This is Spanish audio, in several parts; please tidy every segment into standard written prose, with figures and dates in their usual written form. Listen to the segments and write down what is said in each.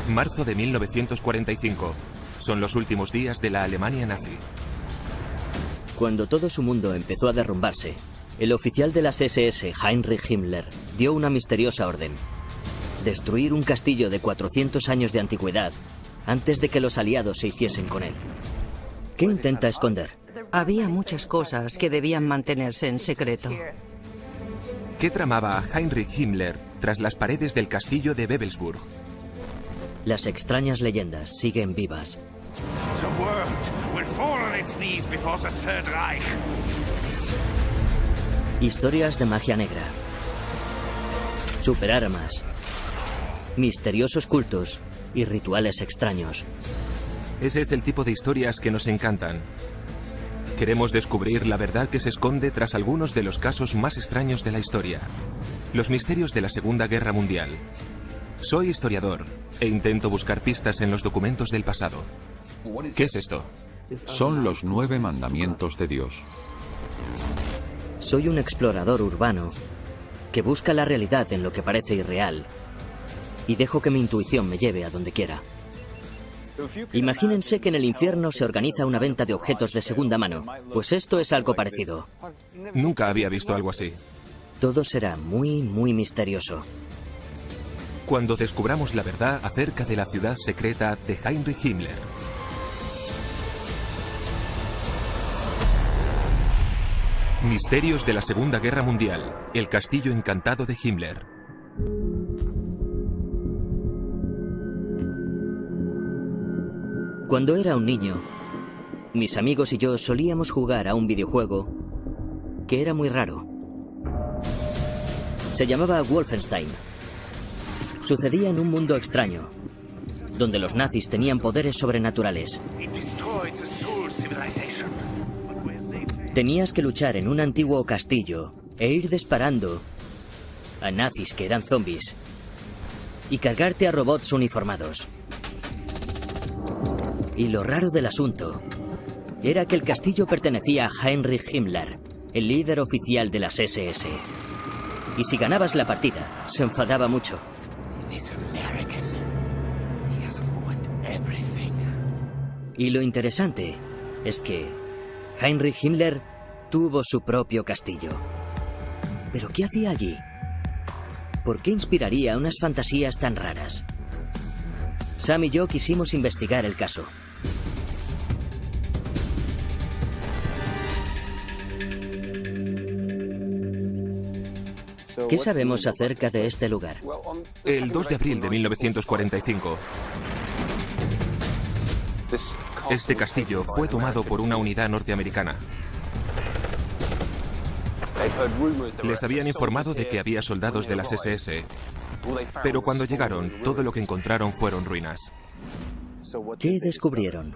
Marzo de 1945. Son los últimos días de la Alemania nazi. Cuando todo su mundo empezó a derrumbarse, el oficial de las SS, Heinrich Himmler, dio una misteriosa orden: destruir un castillo de 400 años de antigüedad antes de que los aliados se hiciesen con él. ¿Qué intenta esconder? Había muchas cosas que debían mantenerse en secreto. ¿Qué tramaba Heinrich Himmler tras las paredes del castillo de Wewelsburg? Las extrañas leyendas siguen vivas. Historias de magia negra, superarmas, misteriosos cultos y rituales extraños. Ese es el tipo de historias que nos encantan. Queremos descubrir la verdad que se esconde tras algunos de los casos más extraños de la historia. Los misterios de la Segunda Guerra Mundial. Soy historiador e intento buscar pistas en los documentos del pasado. ¿Qué es esto? Son los 9 mandamientos de Dios. Soy un explorador urbano que busca la realidad en lo que parece irreal y dejo que mi intuición me lleve a donde quiera. Imagínense que en el infierno se organiza una venta de objetos de segunda mano. Pues esto es algo parecido. Nunca había visto algo así. Todo será muy, muy misterioso. Cuando descubramos la verdad acerca de la ciudad secreta de Heinrich Himmler. Misterios de la Segunda Guerra Mundial. El castillo encantado de Himmler. Cuando era un niño, mis amigos y yo solíamos jugar a un videojuego que era muy raro. Se llamaba Wolfenstein. Sucedía en un mundo extraño, donde los nazis tenían poderes sobrenaturales. Tenías que luchar en un antiguo castillo e ir disparando a nazis que eran zombies y cargarte a robots uniformados. Y lo raro del asunto era que el castillo pertenecía a Heinrich Himmler, el líder oficial de las SS. Y si ganabas la partida, se enfadaba mucho. Y lo interesante es que Heinrich Himmler tuvo su propio castillo. ¿Pero qué hacía allí? ¿Por qué inspiraría unas fantasías tan raras? Sam y yo quisimos investigar el caso. ¿Qué sabemos acerca de este lugar? El 2 de abril de 1945. Este castillo fue tomado por una unidad norteamericana. Les habían informado de que había soldados de las SS, pero cuando llegaron, todo lo que encontraron fueron ruinas. ¿Qué descubrieron?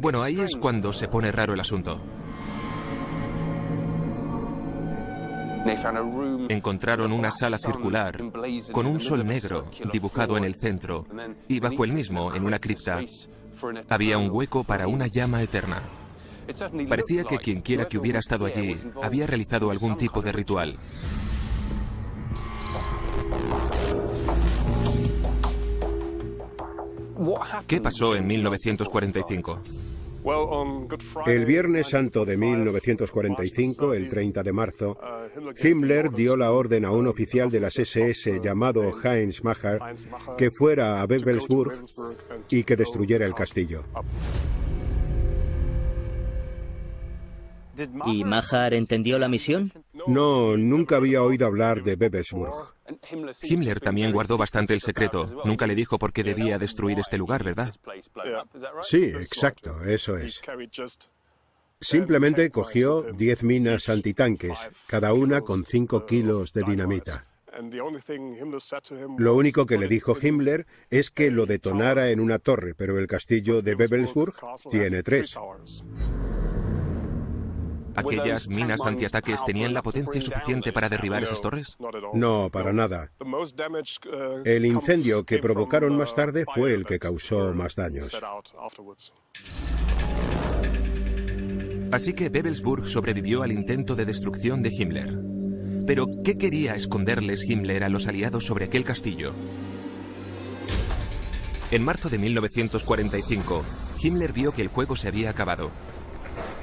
Bueno, ahí es cuando se pone raro el asunto. Encontraron una sala circular con un sol negro dibujado en el centro y bajo el mismo, en una cripta, había un hueco para una llama eterna. Parecía que quienquiera que hubiera estado allí había realizado algún tipo de ritual. ¿Qué pasó en 1945? El Viernes Santo de 1945, el 30 de marzo, Himmler dio la orden a un oficial de las SS llamado Heinz Macher que fuera a Wewelsburg y que destruyera el castillo. ¿Y Macher entendió la misión? No, nunca había oído hablar de Wewelsburg. Himmler también guardó bastante el secreto. Nunca le dijo por qué debía destruir este lugar, ¿verdad? Sí, exacto, eso es. Simplemente cogió 10 minas antitanques, cada una con 5 kilos de dinamita. Lo único que le dijo Himmler es que lo detonara en una torre, pero el castillo de Wewelsburg tiene 3. ¿Aquellas minas antiataques tenían la potencia suficiente para derribar esas torres? No, para nada. El incendio que provocaron más tarde fue el que causó más daños. Así que Wewelsburg sobrevivió al intento de destrucción de Himmler. Pero, ¿qué quería esconderles Himmler a los aliados sobre aquel castillo? En marzo de 1945, Himmler vio que el juego se había acabado.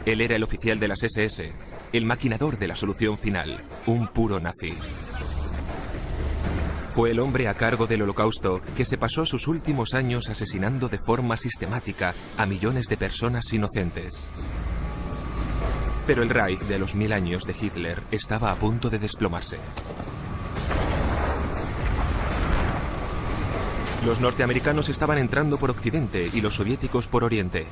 Él era el oficial de las SS, el maquinador de la solución final, un puro nazi. Fue el hombre a cargo del Holocausto que se pasó sus últimos años asesinando de forma sistemática a millones de personas inocentes. Pero el Reich de los 1000 años de Hitler estaba a punto de desplomarse. Los norteamericanos estaban entrando por Occidente y los soviéticos por Oriente.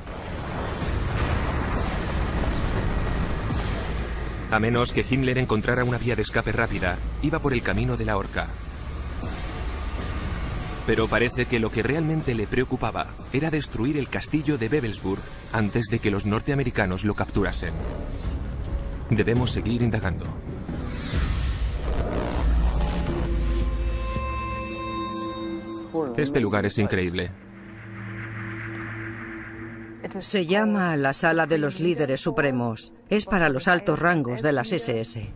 A menos que Himmler encontrara una vía de escape rápida, iba por el camino de la horca. Pero parece que lo que realmente le preocupaba era destruir el castillo de Wewelsburg antes de que los norteamericanos lo capturasen. Debemos seguir indagando. Este lugar es increíble. Se llama la Sala de los Líderes Supremos. Es para los altos rangos de las SS.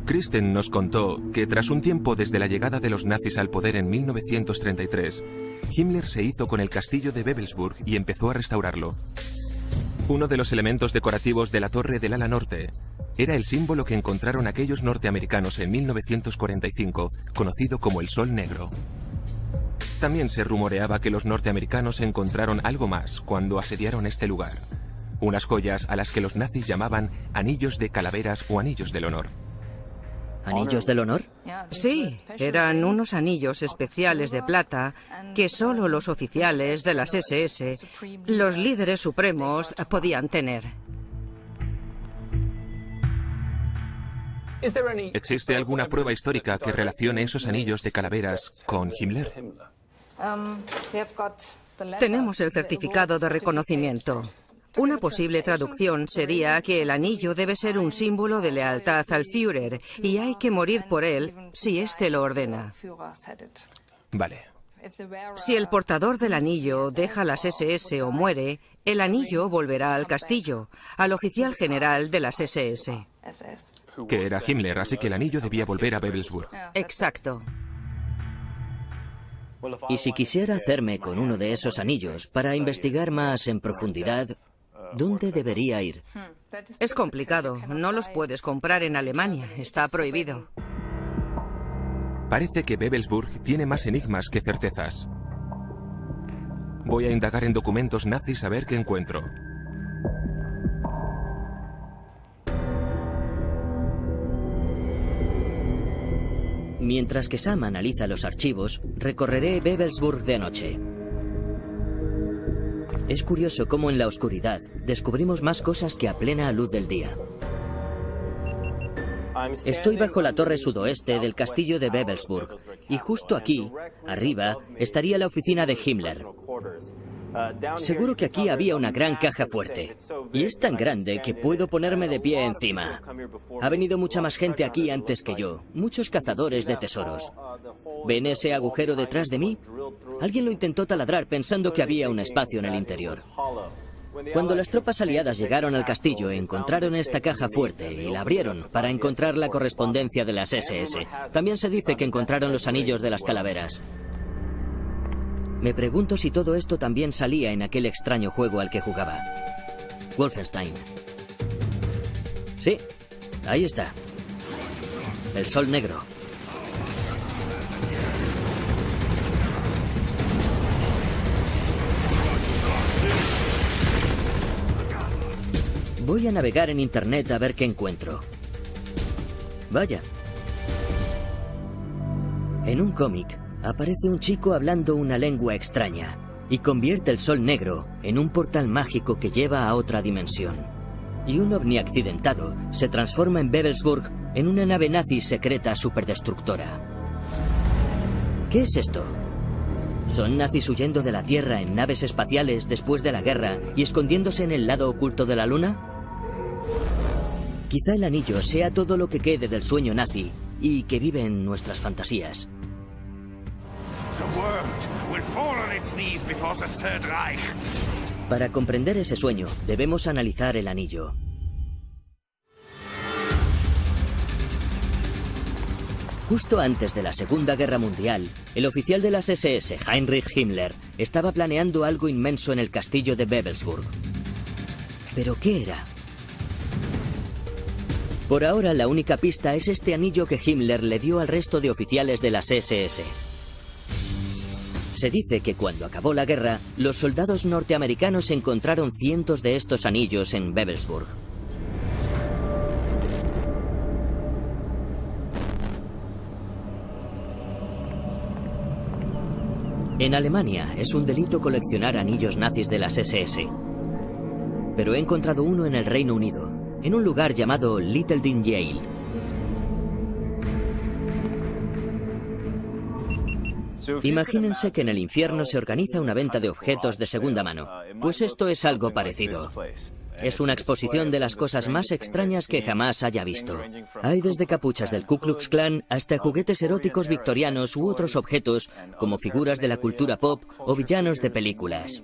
Kristen nos contó que tras un tiempo desde la llegada de los nazis al poder en 1933, Himmler se hizo con el castillo de Wewelsburg y empezó a restaurarlo. Uno de los elementos decorativos de la torre del ala norte era el símbolo que encontraron aquellos norteamericanos en 1945, conocido como el Sol Negro. También se rumoreaba que los norteamericanos encontraron algo más cuando asediaron este lugar. Unas joyas a las que los nazis llamaban anillos de calaveras o anillos del honor. ¿Anillos del honor? Sí, eran unos anillos especiales de plata que solo los oficiales de las SS, los líderes supremos, podían tener. ¿Existe alguna prueba histórica que relacione esos anillos de calaveras con Himmler? Tenemos el certificado de reconocimiento. Una posible traducción sería que el anillo debe ser un símbolo de lealtad al Führer y hay que morir por él si éste lo ordena. Vale. Si el portador del anillo deja las SS o muere, el anillo volverá al castillo, al oficial general de las SS. Que era Himmler, así que el anillo debía volver a Wewelsburg. Exacto. Y si quisiera hacerme con uno de esos anillos para investigar más en profundidad, ¿dónde debería ir? Es complicado. No los puedes comprar en Alemania. Está prohibido. Parece que Wewelsburg tiene más enigmas que certezas. Voy a indagar en documentos nazis a ver qué encuentro. Mientras que Sam analiza los archivos, recorreré Wewelsburg de noche. Es curioso cómo en la oscuridad descubrimos más cosas que a plena luz del día. Estoy bajo la torre sudoeste del castillo de Wewelsburg y justo aquí, arriba, estaría la oficina de Himmler. Seguro que aquí había una gran caja fuerte y es tan grande que puedo ponerme de pie encima. Ha venido mucha más gente aquí antes que yo, muchos cazadores de tesoros. ¿Ven ese agujero detrás de mí? Alguien lo intentó taladrar pensando que había un espacio en el interior. Cuando las tropas aliadas llegaron al castillo, encontraron esta caja fuerte y la abrieron para encontrar la correspondencia de las SS. También se dice que encontraron los anillos de las calaveras. Me pregunto si todo esto también salía en aquel extraño juego al que jugaba. Wolfenstein. Sí, ahí está. El Sol Negro. Voy a navegar en internet a ver qué encuentro. Vaya. En un cómic aparece un chico hablando una lengua extraña y convierte el Sol Negro en un portal mágico que lleva a otra dimensión. Y un ovni accidentado se transforma en Wewelsburg en una nave nazi secreta superdestructora. ¿Qué es esto? ¿Son nazis huyendo de la Tierra en naves espaciales después de la guerra y escondiéndose en el lado oculto de la Luna? Quizá el anillo sea todo lo que quede del sueño nazi y que vive en nuestras fantasías. Para comprender ese sueño, debemos analizar el anillo. Justo antes de la Segunda Guerra Mundial, el oficial de las SS, Heinrich Himmler, estaba planeando algo inmenso en el castillo de Wewelsburg. ¿Pero qué era? Por ahora, la única pista es este anillo que Himmler le dio al resto de oficiales de las SS. Se dice que cuando acabó la guerra, los soldados norteamericanos encontraron cientos de estos anillos en Wewelsburg. En Alemania es un delito coleccionar anillos nazis de las SS. Pero he encontrado uno en el Reino Unido, en un lugar llamado Little Dean Yale. Imagínense que en el infierno se organiza una venta de objetos de segunda mano. Pues esto es algo parecido. Es una exposición de las cosas más extrañas que jamás haya visto. Hay desde capuchas del Ku Klux Klan hasta juguetes eróticos victorianos u otros objetos como figuras de la cultura pop o villanos de películas.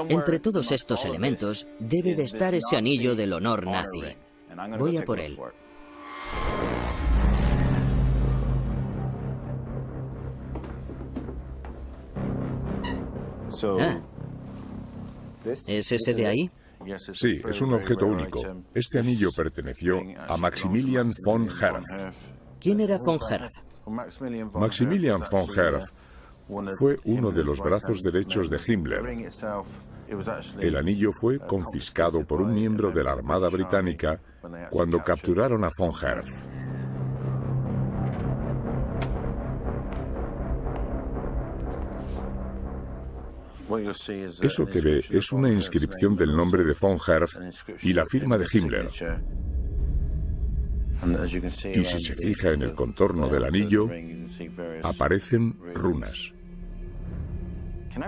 Entre todos estos elementos debe de estar ese anillo del honor nazi. Voy a por él. ¿Es ese de ahí? Sí, es un objeto único. Este anillo perteneció a Maximilian von Herf. ¿Quién era von Herf? Maximilian von Herf fue uno de los brazos derechos de Himmler. El anillo fue confiscado por un miembro de la Armada Británica cuando capturaron a von Herf. Eso que ve es una inscripción del nombre de von Herf y la firma de Himmler. Y si se fija en el contorno del anillo, aparecen runas.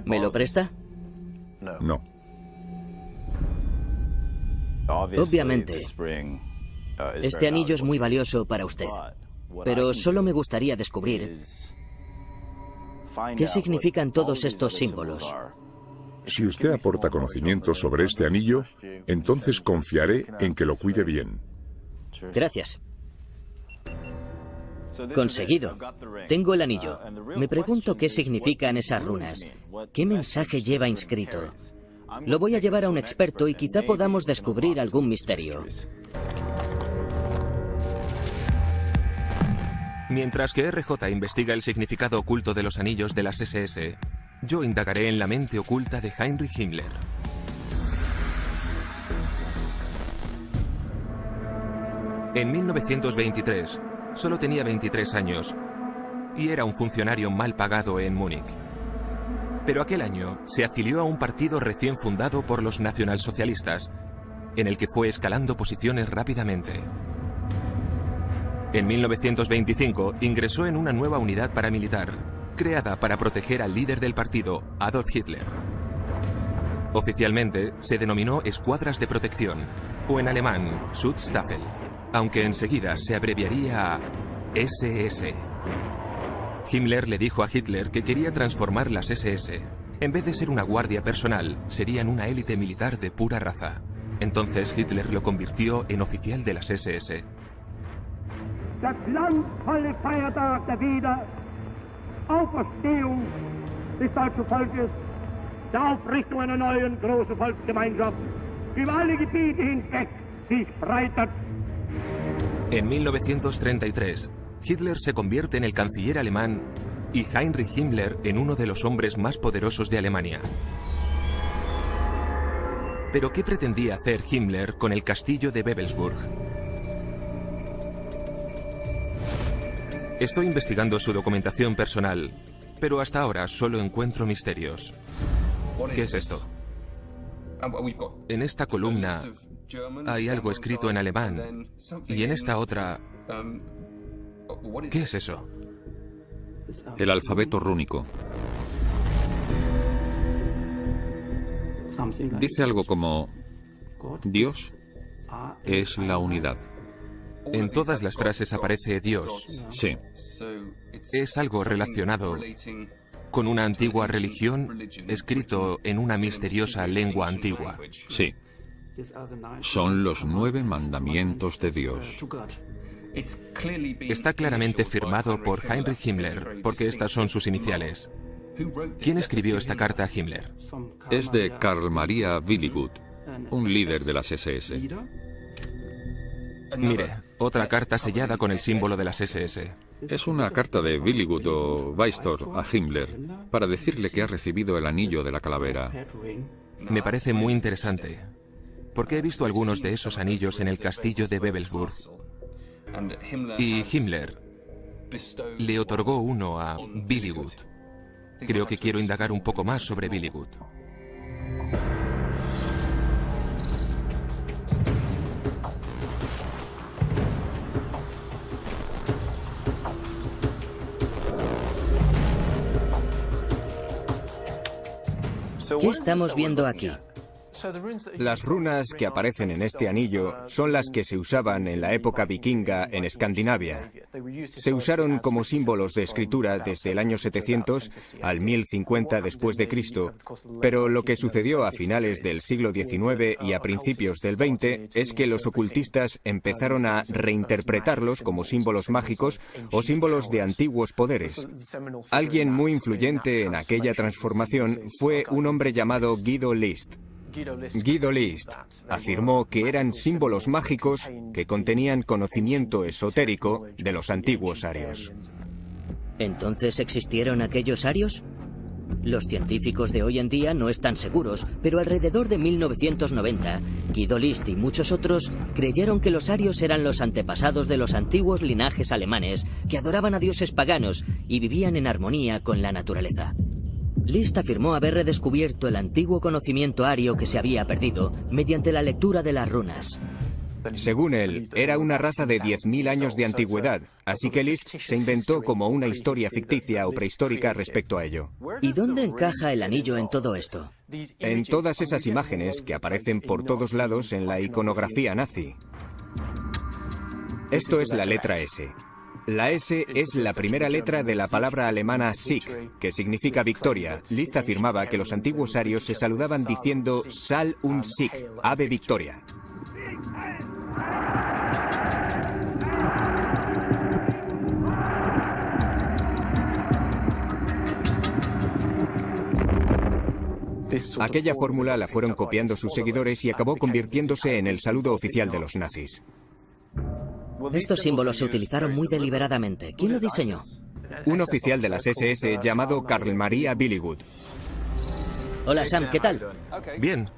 ¿Me lo presta? No. Obviamente, este anillo es muy valioso para usted, pero solo me gustaría descubrir ¿qué significan todos estos símbolos? Si usted aporta conocimiento sobre este anillo, entonces confiaré en que lo cuide bien. Gracias. Conseguido. Tengo el anillo. Me pregunto qué significan esas runas. ¿Qué mensaje lleva inscrito? Lo voy a llevar a un experto y quizá podamos descubrir algún misterio. Mientras que RJ investiga el significado oculto de los anillos de las SS, yo indagaré en la mente oculta de Heinrich Himmler. En 1923, solo tenía 23 años y era un funcionario mal pagado en Múnich. Pero aquel año se afilió a un partido recién fundado por los nacionalsocialistas, en el que fue escalando posiciones rápidamente. En 1925 ingresó en una nueva unidad paramilitar, creada para proteger al líder del partido, Adolf Hitler. Oficialmente se denominó Escuadras de Protección, o en alemán, Schutzstaffel, aunque enseguida se abreviaría a SS. Himmler le dijo a Hitler que quería transformar las SS. En vez de ser una guardia personal, serían una élite militar de pura raza. Entonces Hitler lo convirtió en oficial de las SS. Das glanzvolle Feiertag der Wiederauferstehung des deutschen Volkes, der Aufrichtung einer neuen großen Volksgemeinschaft, über alle Gebiete hinweg sich breitet. En 1933, Hitler se convierte en el canciller alemán y Heinrich Himmler en uno de los hombres más poderosos de Alemania. ¿Pero qué pretendía hacer Himmler con el castillo de Wewelsburg? Estoy investigando su documentación personal, pero hasta ahora solo encuentro misterios. ¿Qué es esto? En esta columna hay algo escrito en alemán y en esta otra... ¿Qué es eso? El alfabeto rúnico. Dice algo como: Dios es la unidad. En todas las frases aparece Dios. Sí. Es algo relacionado con una antigua religión escrito en una misteriosa lengua antigua. Sí. Son los 9 mandamientos de Dios. Está claramente firmado por Heinrich Himmler, porque estas son sus iniciales. ¿Quién escribió esta carta a Himmler? Es de Karl Maria Willigut, un líder de las SS. Mire, otra carta sellada con el símbolo de las SS. Es una carta de Willigut o Weistor a Himmler para decirle que ha recibido el anillo de la calavera. Me parece muy interesante, porque he visto algunos de esos anillos en el castillo de Wewelsburg. Y Himmler le otorgó uno a Willigut. Creo que quiero indagar un poco más sobre Willigut. ¿Qué estamos viendo aquí? Las runas que aparecen en este anillo son las que se usaban en la época vikinga en Escandinavia. Se usaron como símbolos de escritura desde el año 700 al 1050 después de Cristo, pero lo que sucedió a finales del siglo XIX y a principios del XX es que los ocultistas empezaron a reinterpretarlos como símbolos mágicos o símbolos de antiguos poderes. Alguien muy influyente en aquella transformación fue un hombre llamado Guido List. Guido List afirmó que eran símbolos mágicos que contenían conocimiento esotérico de los antiguos arios. ¿Entonces existieron aquellos arios? Los científicos de hoy en día no están seguros, pero alrededor de 1990, Guido List y muchos otros creyeron que los arios eran los antepasados de los antiguos linajes alemanes que adoraban a dioses paganos y vivían en armonía con la naturaleza. List afirmó haber redescubierto el antiguo conocimiento ario que se había perdido mediante la lectura de las runas. Según él, era una raza de 10.000 años de antigüedad, así que List se inventó como una historia ficticia o prehistórica respecto a ello. ¿Y dónde encaja el anillo en todo esto? En todas esas imágenes que aparecen por todos lados en la iconografía nazi. Esto es la letra S. La S es la primera letra de la palabra alemana Sieg, que significa victoria. List afirmaba que los antiguos arios se saludaban diciendo Sal und Sieg, Ave Victoria. Aquella fórmula la fueron copiando sus seguidores y acabó convirtiéndose en el saludo oficial de los nazis. Estos símbolos se utilizaron muy deliberadamente. ¿Quién lo diseñó? Un oficial de las SS llamado Karl Maria Willigut. Hola Sam, ¿qué tal? Bien.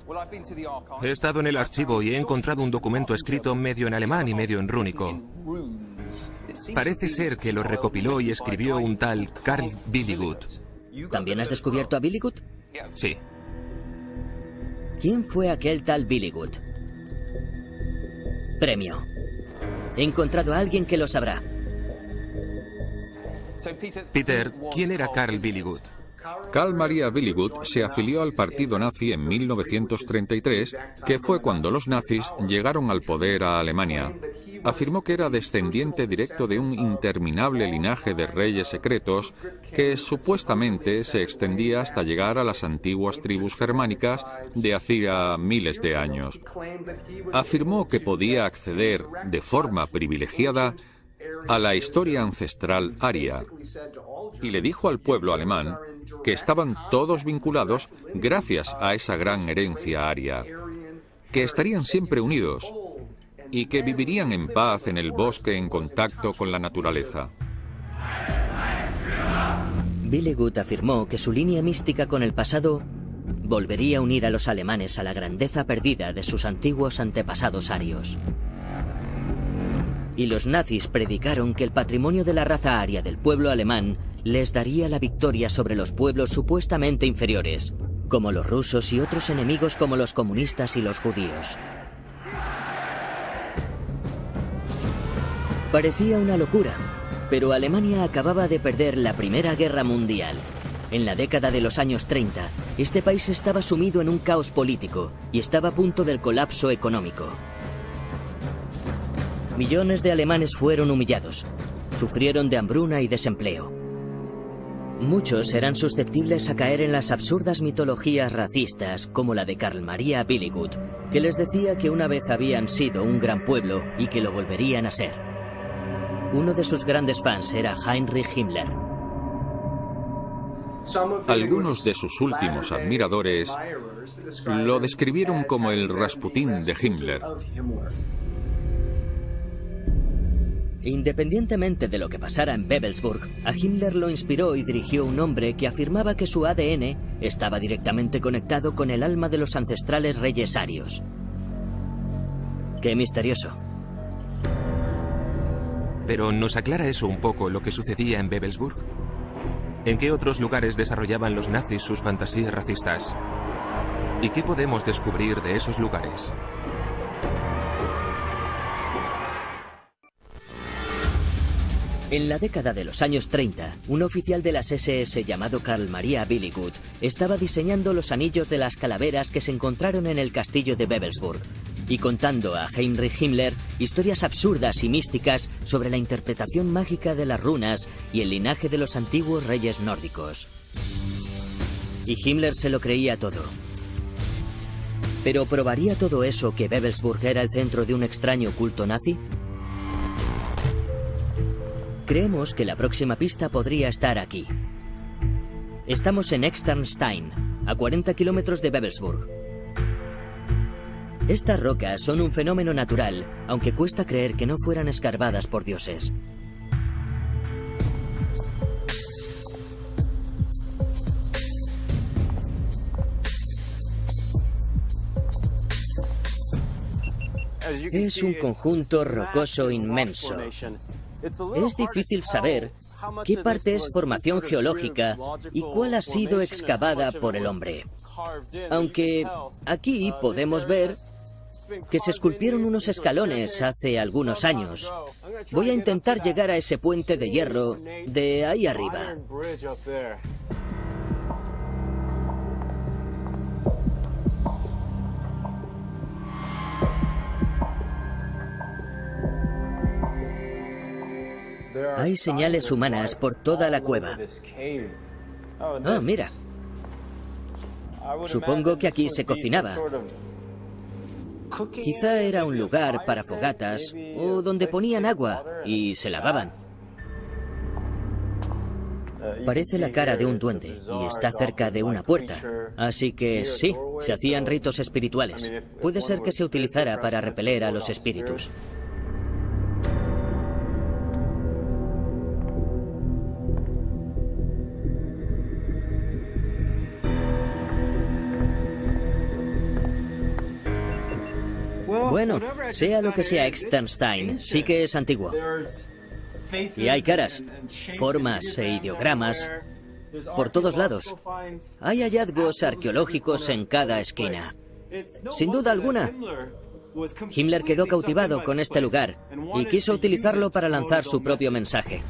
He estado en el archivo y he encontrado un documento escrito medio en alemán y medio en rúnico. Parece ser que lo recopiló y escribió un tal Karl Willigut. ¿También has descubierto a Willigut? Sí. ¿Quién fue aquel tal Willigut? Premio. He encontrado a alguien que lo sabrá. Peter, ¿quién era Karl Willigut? Karl Maria Willigut se afilió al partido nazi en 1933, que fue cuando los nazis llegaron al poder a Alemania. Afirmó que era descendiente directo de un interminable linaje de reyes secretos que supuestamente se extendía hasta llegar a las antiguas tribus germánicas de hacía miles de años. Afirmó que podía acceder de forma privilegiada a la historia ancestral aria y le dijo al pueblo alemán que estaban todos vinculados gracias a esa gran herencia aria, que estarían siempre unidos y que vivirían en paz en el bosque en contacto con la naturaleza. Willigut afirmó que su línea mística con el pasado volvería a unir a los alemanes a la grandeza perdida de sus antiguos antepasados arios. Y los nazis predicaron que el patrimonio de la raza aria del pueblo alemán les daría la victoria sobre los pueblos supuestamente inferiores, como los rusos y otros enemigos como los comunistas y los judíos. Parecía una locura, pero Alemania acababa de perder la Primera Guerra Mundial. En la década de los años 30, este país estaba sumido en un caos político y estaba a punto del colapso económico. Millones de alemanes fueron humillados, sufrieron de hambruna y desempleo. Muchos eran susceptibles a caer en las absurdas mitologías racistas como la de Karl Maria Billigud, que les decía que una vez habían sido un gran pueblo y que lo volverían a ser. Uno de sus grandes fans era Heinrich Himmler. Algunos de sus últimos admiradores lo describieron como el Rasputín de Himmler. Independientemente de lo que pasara en Wewelsburg, a Himmler lo inspiró y dirigió un hombre que afirmaba que su ADN estaba directamente conectado con el alma de los ancestrales reyes arios. ¡Qué misterioso! Pero ¿nos aclara eso un poco lo que sucedía en Wewelsburg? ¿En qué otros lugares desarrollaban los nazis sus fantasías racistas? ¿Y qué podemos descubrir de esos lugares? En la década de los años 30, un oficial de las SS llamado Karl Maria Billigud estaba diseñando los anillos de las calaveras que se encontraron en el castillo de Wewelsburg y contando a Heinrich Himmler historias absurdas y místicas sobre la interpretación mágica de las runas y el linaje de los antiguos reyes nórdicos. Y Himmler se lo creía todo. ¿Pero probaría todo eso que Wewelsburg era el centro de un extraño culto nazi? Creemos que la próxima pista podría estar aquí. Estamos en Externstein, a 40 kilómetros de Wewelsburg. Estas rocas son un fenómeno natural, aunque cuesta creer que no fueran escarbadas por dioses. Es un conjunto rocoso inmenso. Es difícil saber qué parte es formación geológica y cuál ha sido excavada por el hombre. Aunque aquí podemos ver que se esculpieron unos escalones hace algunos años. Voy a intentar llegar a ese puente de hierro de ahí arriba. Hay señales humanas por toda la cueva. Ah, mira. Supongo que aquí se cocinaba. Quizá era un lugar para fogatas o donde ponían agua y se lavaban. Parece la cara de un duende y está cerca de una puerta. Así que sí, se hacían ritos espirituales. Puede ser que se utilizara para repeler a los espíritus. Bueno, sea lo que sea Externstein, sí que es antiguo. Y hay caras, formas e ideogramas por todos lados. Hay hallazgos arqueológicos en cada esquina. Sin duda alguna, Himmler quedó cautivado con este lugar y quiso utilizarlo para lanzar su propio mensaje.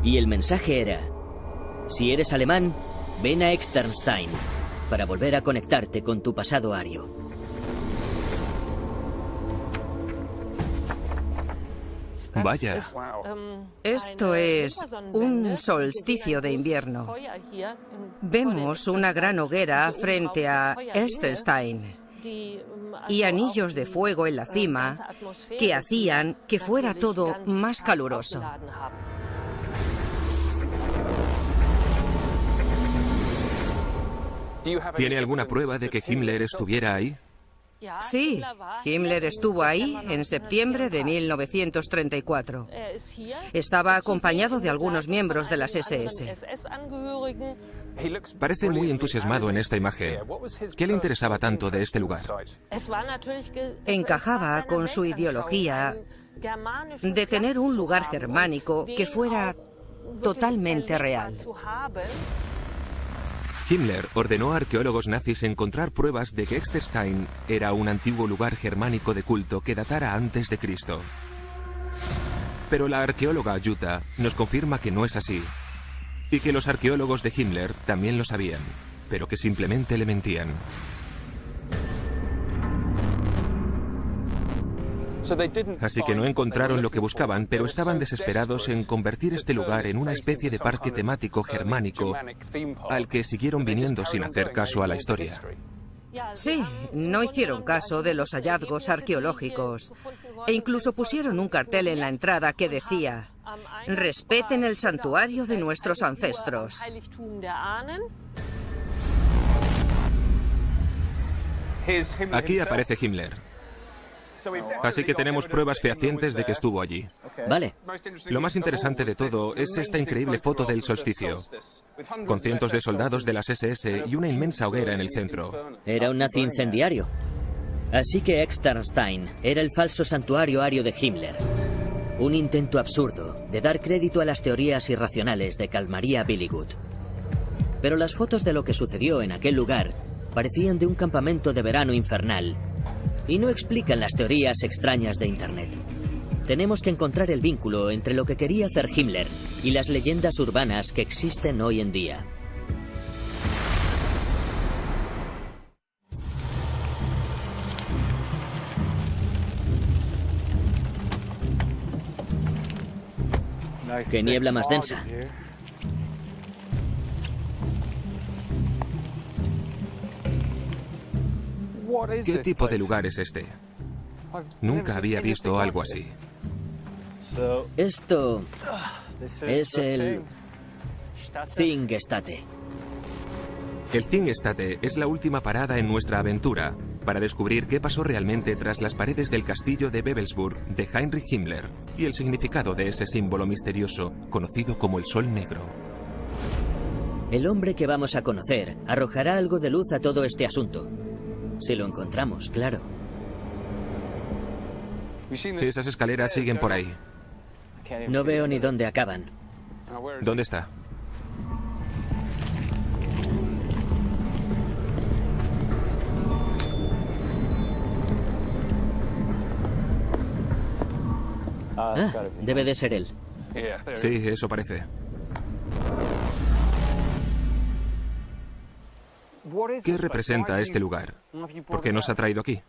Y el mensaje era: si eres alemán, ven a Externstein para volver a conectarte con tu pasado ario. Vaya. Esto es un solsticio de invierno. Vemos una gran hoguera frente a Externstein y anillos de fuego en la cima que hacían que fuera todo más caluroso. ¿Tiene alguna prueba de que Himmler estuviera ahí? Sí, Himmler estuvo ahí en septiembre de 1934. Estaba acompañado de algunos miembros de las SS. Parece muy entusiasmado en esta imagen. ¿Qué le interesaba tanto de este lugar? Encajaba con su ideología de tener un lugar germánico que fuera totalmente real. Himmler ordenó a arqueólogos nazis encontrar pruebas de que Externstein era un antiguo lugar germánico de culto que datara antes de Cristo. Pero la arqueóloga Jutta nos confirma que no es así, y que los arqueólogos de Himmler también lo sabían, pero que simplemente le mentían. Así que no encontraron lo que buscaban, pero estaban desesperados en convertir este lugar en una especie de parque temático germánico al que siguieron viniendo sin hacer caso a la historia. Sí, no hicieron caso de los hallazgos arqueológicos e incluso pusieron un cartel en la entrada que decía: respeten el santuario de nuestros ancestros. Aquí aparece Himmler. Así que tenemos pruebas fehacientes de que estuvo allí. Vale. Lo más interesante de todo es esta increíble foto del solsticio, con cientos de soldados de las SS y una inmensa hoguera en el centro. Era un nazi incendiario. Así que Externstein era el falso santuario ario de Himmler. Un intento absurdo de dar crédito a las teorías irracionales de Carl Maria Billigut. Pero las fotos de lo que sucedió en aquel lugar parecían de un campamento de verano infernal y no explican las teorías extrañas de Internet. Tenemos que encontrar el vínculo entre lo que quería hacer Himmler y las leyendas urbanas que existen hoy en día. ¡Qué niebla más densa! ¿Qué tipo de lugar es este? Nunca había visto algo así. Esto es el Thingstätte. El Thingstätte es la última parada en nuestra aventura para descubrir qué pasó realmente tras las paredes del castillo de Wewelsburg de Heinrich Himmler y el significado de ese símbolo misterioso conocido como el Sol Negro. El hombre que vamos a conocer arrojará algo de luz a todo este asunto. Si lo encontramos, claro. Esas escaleras siguen por ahí. No veo ni dónde acaban. ¿Dónde está? Debe de ser él. Sí, eso parece. ¿Qué representa este lugar? ¿Por qué nos ha traído aquí?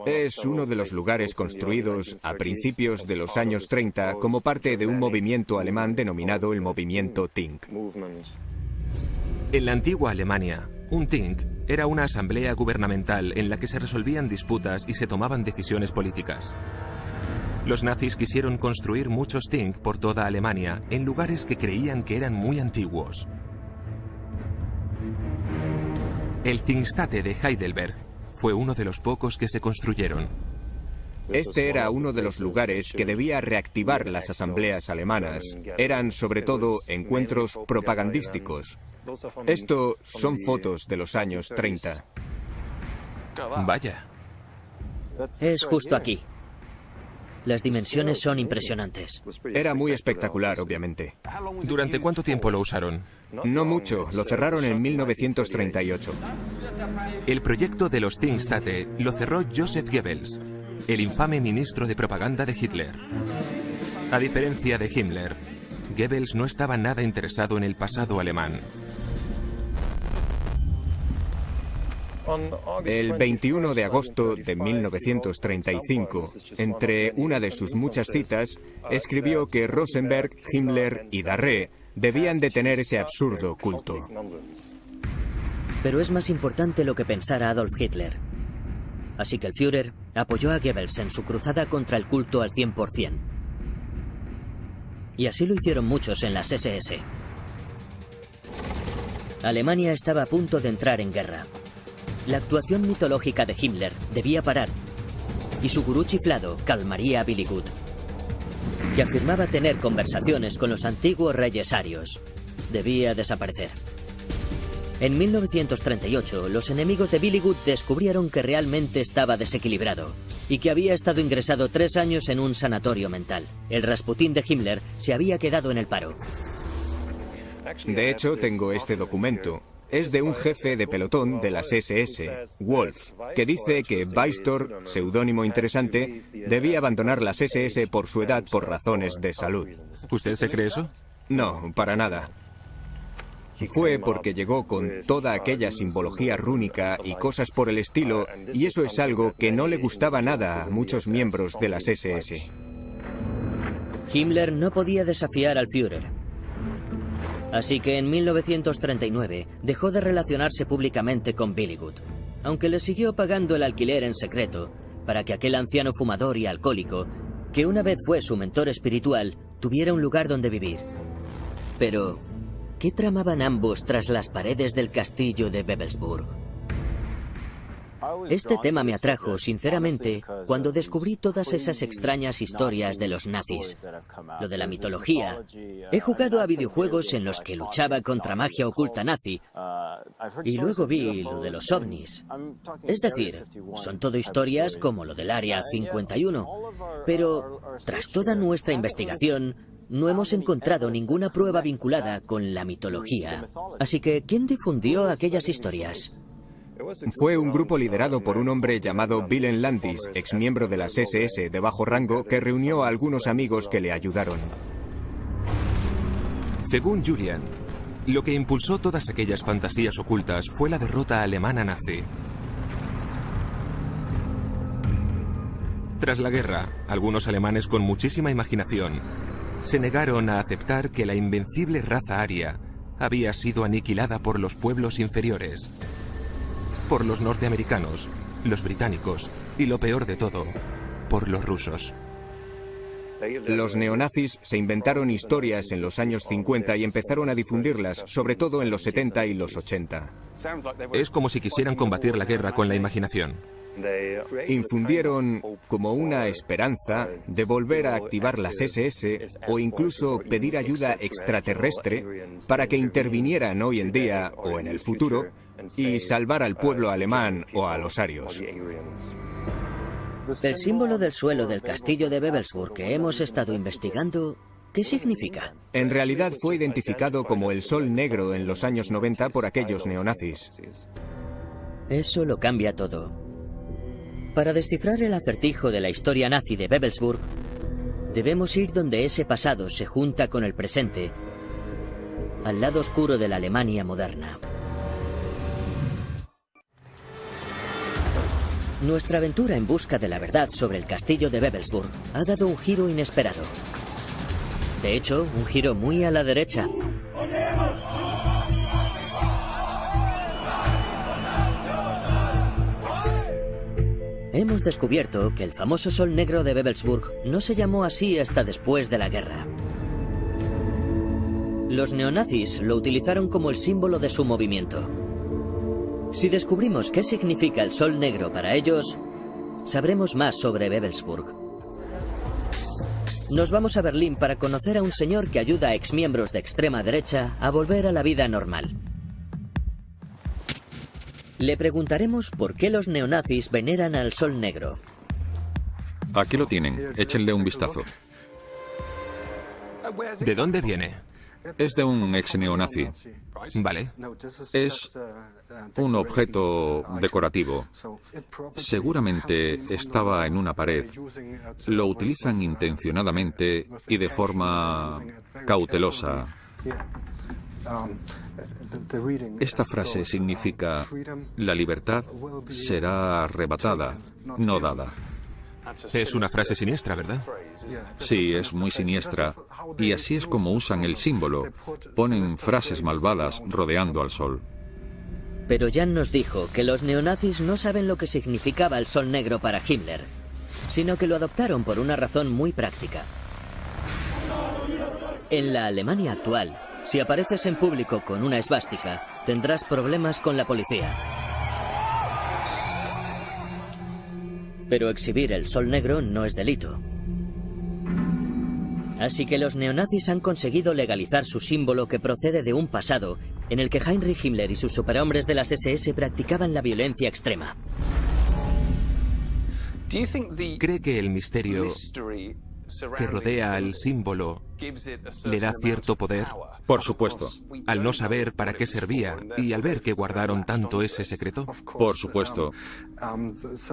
Es uno de los lugares construidos a principios de los años 30 como parte de un movimiento alemán denominado el movimiento Tink. En la antigua Alemania, un Tink era una asamblea gubernamental en la que se resolvían disputas y se tomaban decisiones políticas. Los nazis quisieron construir muchos Tink por toda Alemania, en lugares que creían que eran muy antiguos. El Thingstätte de Heidelberg fue uno de los pocos que se construyeron. Este era uno de los lugares que debía reactivar las asambleas alemanas. Eran sobre todo encuentros propagandísticos. Esto son fotos de los años 30. Vaya. Es justo aquí. Las dimensiones son impresionantes. Era muy espectacular, obviamente. ¿Durante cuánto tiempo lo usaron? No mucho, lo cerraron en 1938. El proyecto de los Thingstätte lo cerró Joseph Goebbels, el infame ministro de propaganda de Hitler. A diferencia de Himmler, Goebbels no estaba nada interesado en el pasado alemán. El 21 de agosto de 1935, entre una de sus muchas citas, escribió que Rosenberg, Himmler y Darré debían detener ese absurdo culto. Pero es más importante lo que pensara Adolf Hitler. Así que el Führer apoyó a Goebbels en su cruzada contra el culto al 100%. Y así lo hicieron muchos en las SS. Alemania estaba a punto de entrar en guerra. La actuación mitológica de Himmler debía parar, y su gurú chiflado, Carl Maria Billigut, que afirmaba tener conversaciones con los antiguos reyes arios, debía desaparecer. En 1938, los enemigos de Billigut descubrieron que realmente estaba desequilibrado y que había estado ingresado 3 años en un sanatorio mental. El Rasputín de Himmler se había quedado en el paro. De hecho, tengo este documento. Es de un jefe de pelotón de las SS, Wolf, que dice que Weistor, seudónimo interesante, debía abandonar las SS por su edad por razones de salud. ¿Usted se cree eso? No, para nada. Fue porque llegó con toda aquella simbología rúnica y cosas por el estilo, y eso es algo que no le gustaba nada a muchos miembros de las SS. Himmler no podía desafiar al Führer. Así que en 1939 dejó de relacionarse públicamente con Billygut, aunque le siguió pagando el alquiler en secreto para que aquel anciano fumador y alcohólico, que una vez fue su mentor espiritual, tuviera un lugar donde vivir. Pero, ¿qué tramaban ambos tras las paredes del castillo de Wewelsburg? Este tema me atrajo, sinceramente, cuando descubrí todas esas extrañas historias de los nazis. Lo de la mitología. He jugado a videojuegos en los que luchaba contra magia oculta nazi, y luego vi lo de los ovnis. Es decir, son todo historias como lo del Área 51. Pero, tras toda nuestra investigación, no hemos encontrado ninguna prueba vinculada con la mitología. Así que, ¿quién difundió aquellas historias? Fue un grupo liderado por un hombre llamado Wilhelm Landis, exmiembro de las SS de bajo rango, que reunió a algunos amigos que le ayudaron. Según Julian, lo que impulsó todas aquellas fantasías ocultas fue la derrota alemana nazi. Tras la guerra, algunos alemanes con muchísima imaginación se negaron a aceptar que la invencible raza aria había sido aniquilada por los pueblos inferiores, por los norteamericanos, los británicos y, lo peor de todo, por los rusos. Los neonazis se inventaron historias en los años 50 y empezaron a difundirlas, sobre todo en los 70 y los 80. Es como si quisieran combatir la guerra con la imaginación. Infundieron como una esperanza de volver a activar las SS o incluso pedir ayuda extraterrestre para que intervinieran hoy en día o en el futuro y salvar al pueblo alemán o a los arios. El símbolo del suelo del castillo de Wewelsburg que hemos estado investigando, ¿qué significa? En realidad fue identificado como el Sol Negro en los años 90 por aquellos neonazis. Eso lo cambia todo. Para descifrar el acertijo de la historia nazi de Wewelsburg, debemos ir donde ese pasado se junta con el presente, al lado oscuro de la Alemania moderna. Nuestra aventura en busca de la verdad sobre el castillo de Wewelsburg ha dado un giro inesperado. De hecho, un giro muy a la derecha. Hemos descubierto que el famoso Sol Negro de Wewelsburg no se llamó así hasta después de la guerra. Los neonazis lo utilizaron como el símbolo de su movimiento. Si descubrimos qué significa el Sol Negro para ellos, sabremos más sobre Wewelsburg. Nos vamos a Berlín para conocer a un señor que ayuda a exmiembros de extrema derecha a volver a la vida normal. Le preguntaremos por qué los neonazis veneran al Sol Negro. Aquí lo tienen, échenle un vistazo. ¿De dónde viene? Es de un ex neonazi. Vale. Es un objeto decorativo. Seguramente estaba en una pared. Lo utilizan intencionadamente y de forma cautelosa. Esta frase significa: la libertad será arrebatada, no dada. Es una frase siniestra, ¿verdad? Sí, es muy siniestra. Y así es como usan el símbolo. Ponen frases malvadas rodeando al sol. Pero Jan nos dijo que los neonazis no saben lo que significaba el Sol Negro para Himmler, sino que lo adoptaron por una razón muy práctica. En la Alemania actual, si apareces en público con una esvástica, tendrás problemas con la policía. Pero exhibir el Sol Negro no es delito. Así que los neonazis han conseguido legalizar su símbolo, que procede de un pasado en el que Heinrich Himmler y sus superhombres de las SS practicaban la violencia extrema. ¿Cree que el misterio que rodea al símbolo le da cierto poder? Por supuesto. Al no saber para qué servía y al ver que guardaron tanto ese secreto. Por supuesto.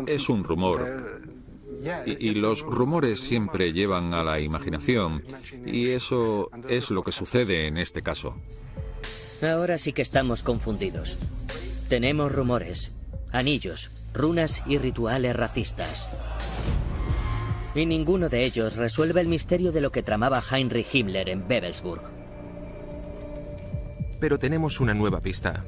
Es un rumor. Y los rumores siempre llevan a la imaginación. Y eso es lo que sucede en este caso. Ahora sí que estamos confundidos. Tenemos rumores, anillos, runas y rituales racistas. Y ninguno de ellos resuelve el misterio de lo que tramaba Heinrich Himmler en Wewelsburg. Pero tenemos una nueva pista.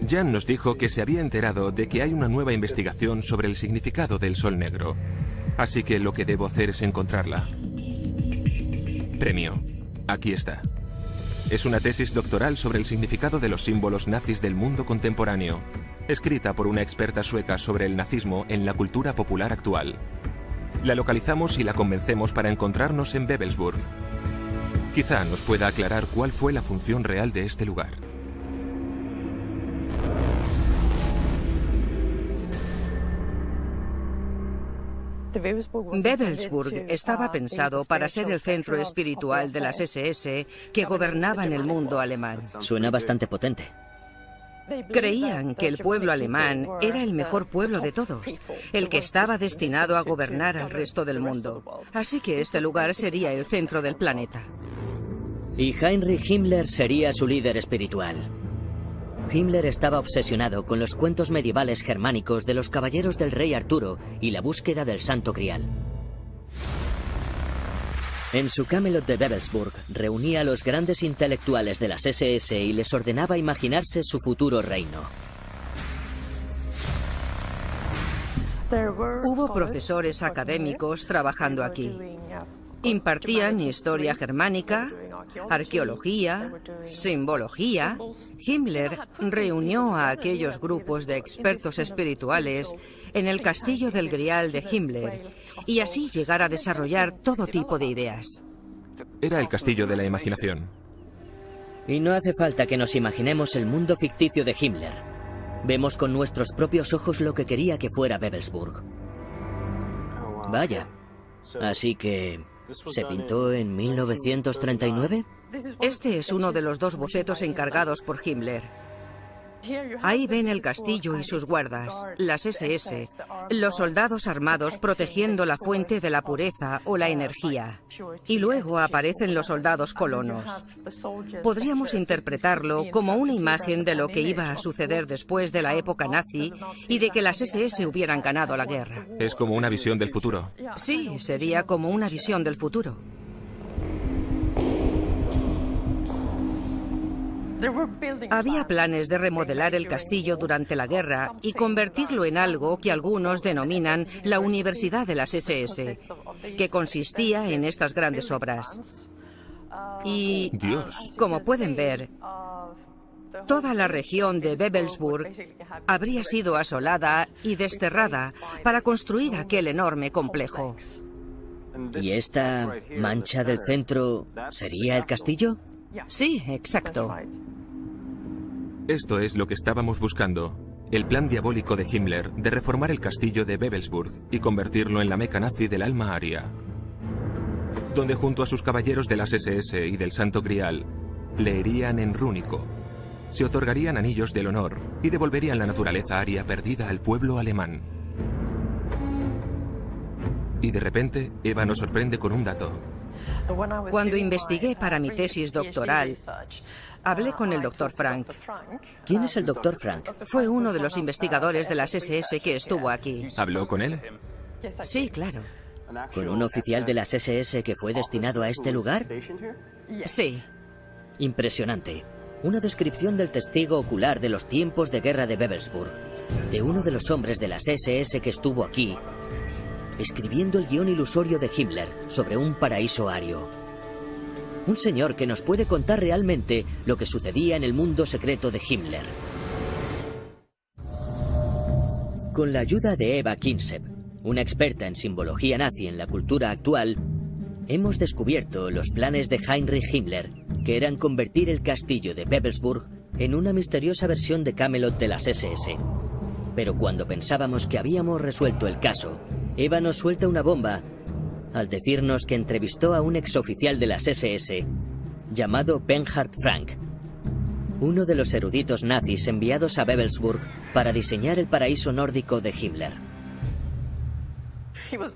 Jan nos dijo que se había enterado de que hay una nueva investigación sobre el significado del Sol Negro. Así que lo que debo hacer es encontrarla. Premio. Aquí está. Es una tesis doctoral sobre el significado de los símbolos nazis del mundo contemporáneo, escrita por una experta sueca sobre el nazismo en la cultura popular actual. La localizamos y la convencemos para encontrarnos en Wewelsburg. Quizá nos pueda aclarar cuál fue la función real de este lugar. Wewelsburg estaba pensado para ser el centro espiritual de las SS que gobernaban el mundo alemán. Suena bastante potente. Creían que el pueblo alemán era el mejor pueblo de todos, el que estaba destinado a gobernar al resto del mundo. Así que este lugar sería el centro del planeta. Y Heinrich Himmler sería su líder espiritual. Himmler estaba obsesionado con los cuentos medievales germánicos de los caballeros del rey Arturo y la búsqueda del Santo Grial. En su Camelot de Wewelsburg reunía a los grandes intelectuales de las SS y les ordenaba imaginarse su futuro reino. Hubo profesores académicos trabajando aquí. Impartían historia germánica, arqueología, simbología. Himmler reunió a aquellos grupos de expertos espirituales en el castillo del Grial de Himmler y así llegar a desarrollar todo tipo de ideas. Era el castillo de la imaginación. Y no hace falta que nos imaginemos el mundo ficticio de Himmler. Vemos con nuestros propios ojos lo que quería que fuera Wewelsburg. Vaya. Así que... ¿se pintó en 1939? Este es uno de los 2 bocetos encargados por Himmler. Ahí ven el castillo y sus guardas, las SS, los soldados armados protegiendo la fuente de la pureza o la energía. Y luego aparecen los soldados colonos. Podríamos interpretarlo como una imagen de lo que iba a suceder después de la época nazi y de que las SS hubieran ganado la guerra. Es como una visión del futuro. Sí, sería como una visión del futuro. Había planes de remodelar el castillo durante la guerra y convertirlo en algo que algunos denominan la Universidad de las SS, que consistía en estas grandes obras. Y, Dios, como pueden ver, toda la región de Wewelsburg habría sido asolada y desterrada para construir aquel enorme complejo. ¿Y esta mancha del centro sería el castillo? Sí, exacto. esto es lo que estábamos buscando. El plan diabólico de Himmler de reformar el castillo de Wewelsburg y convertirlo en la meca nazi del alma aria, donde junto a sus caballeros de las SS y del Santo Grial leerían en rúnico, se otorgarían anillos del honor y devolverían la naturaleza aria perdida al pueblo alemán. Y de repente, Eva nos sorprende con un dato. Cuando investigué para mi tesis doctoral, hablé con el Dr. Frank. ¿Quién es el Dr. Frank? Fue uno de los investigadores de las SS que estuvo aquí. ¿Habló con él? Sí, claro. ¿Con un oficial de las SS que fue destinado a este lugar? Sí. Impresionante. Una descripción del testigo ocular de los tiempos de guerra de Wewelsburg, de uno de los hombres de las SS que estuvo aquí, escribiendo el guión ilusorio de Himmler sobre un paraíso ario. Un señor que nos puede contar realmente lo que sucedía en el mundo secreto de Himmler. Con la ayuda de Eva Kinsep, una experta en simbología nazi en la cultura actual, hemos descubierto los planes de Heinrich Himmler, que eran convertir el castillo de Wewelsburg en una misteriosa versión de Camelot de las SS. Pero cuando pensábamos que habíamos resuelto el caso, Eva nos suelta una bomba al decirnos que entrevistó a un exoficial de las SS llamado Bernhard Frank, uno de los eruditos nazis enviados a Wewelsburg para diseñar el paraíso nórdico de Himmler.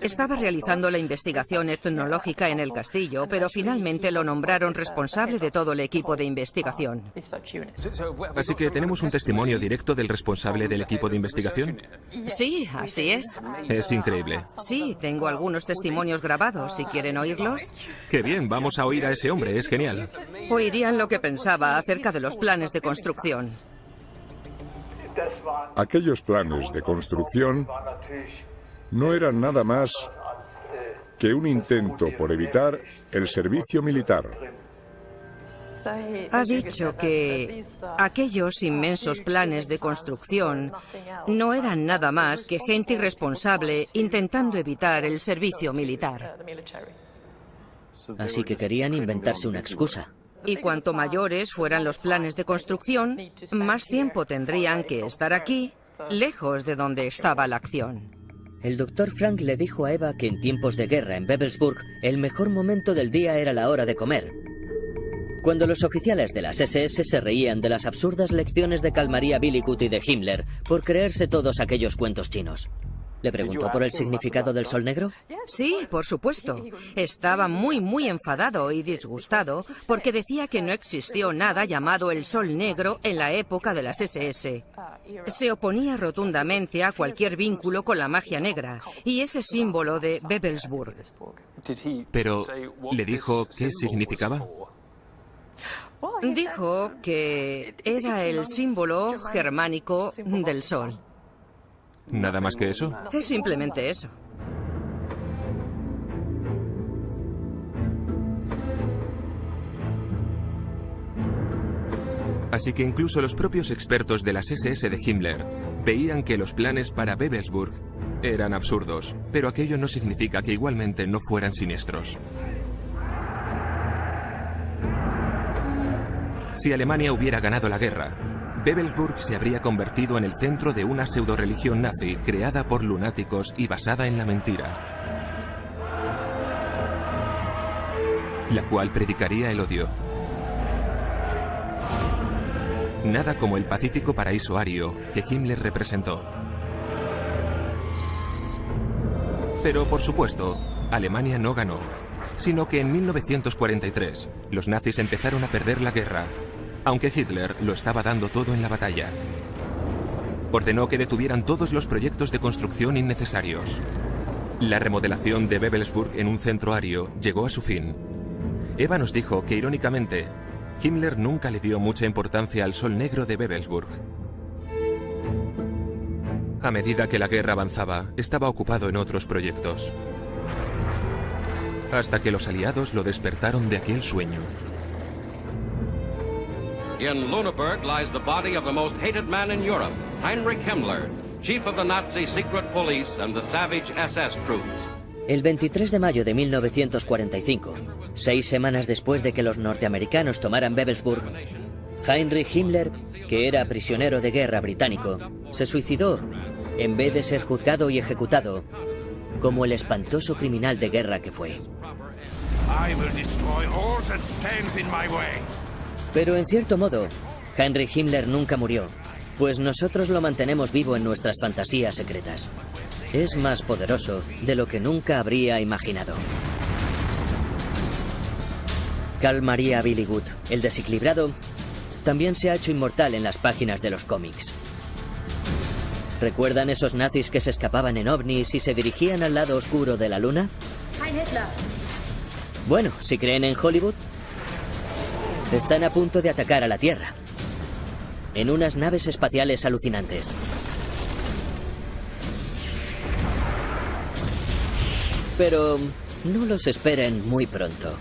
Estaba realizando la investigación etnológica en el castillo, pero finalmente lo nombraron responsable de todo el equipo de investigación. Así que tenemos un testimonio directo del responsable del equipo de investigación. Sí, así es. Es increíble. Sí, tengo algunos testimonios grabados, si quieren oírlos. Qué bien, vamos a oír a ese hombre, es genial. Oirían lo que pensaba acerca de los planes de construcción. Aquellos planes de construcción no eran nada más que un intento por evitar el servicio militar. Ha dicho que aquellos inmensos planes de construcción no eran nada más que gente irresponsable intentando evitar el servicio militar. Así que querían inventarse una excusa. Y cuanto mayores fueran los planes de construcción, más tiempo tendrían que estar aquí, lejos de donde estaba la acción. El Dr. Frank le dijo a Eva que en tiempos de guerra en Wewelsburg, el mejor momento del día era la hora de comer. Cuando los oficiales de las SS se reían de las absurdas lecciones de Karl-Maria Billigut y de Himmler por creerse todos aquellos cuentos chinos. ¿Le preguntó por el significado del sol negro? Sí, por supuesto. Estaba muy enfadado y disgustado porque decía que no existió nada llamado el sol negro en la época de las SS. Se oponía rotundamente a cualquier vínculo con la magia negra y ese símbolo de Wewelsburg. Pero, ¿le dijo qué significaba? Dijo que era el símbolo germánico del sol. ¿Nada más que eso? Es simplemente eso. Así que incluso los propios expertos de las SS de Himmler veían que los planes para Wewelsburg eran absurdos, pero aquello no significa que igualmente no fueran siniestros. Si Alemania hubiera ganado la guerra, Wewelsburg se habría convertido en el centro de una pseudoreligión nazi creada por lunáticos y basada en la mentira, la cual predicaría el odio. Nada como el pacífico paraíso ario que Himmler representó. Pero, por supuesto, Alemania no ganó, sino que en 1943 los nazis empezaron a perder la guerra, aunque Hitler lo estaba dando todo en la batalla. Ordenó que detuvieran todos los proyectos de construcción innecesarios. La remodelación de Wewelsburg en un centro ario llegó a su fin. Eva nos dijo que, irónicamente, Himmler nunca le dio mucha importancia al sol negro de Wewelsburg. A medida que la guerra avanzaba, estaba ocupado en otros proyectos. Hasta que los aliados lo despertaron de aquel sueño. In Lüneburg lies the body of the most hated man in Europe, Heinrich Himmler, chief of the Nazi secret police and the savage SS troops. El 23 de mayo de 1945, 6 semanas después de que los norteamericanos tomaran Wewelsburg, Heinrich Himmler, que era prisionero de guerra británico, se suicidó en vez de ser juzgado y ejecutado como el espantoso criminal de guerra que fue. Pero en cierto modo, Heinrich Himmler nunca murió, pues nosotros lo mantenemos vivo en nuestras fantasías secretas. Es más poderoso de lo que nunca habría imaginado. Karl-Maria Billigut, el desequilibrado, también se ha hecho inmortal en las páginas de los cómics. ¿Recuerdan esos nazis que se escapaban en ovnis y se dirigían al lado oscuro de la luna? Bueno, si creen en Hollywood, están a punto de atacar a la Tierra en unas naves espaciales alucinantes. Pero no los esperen muy pronto.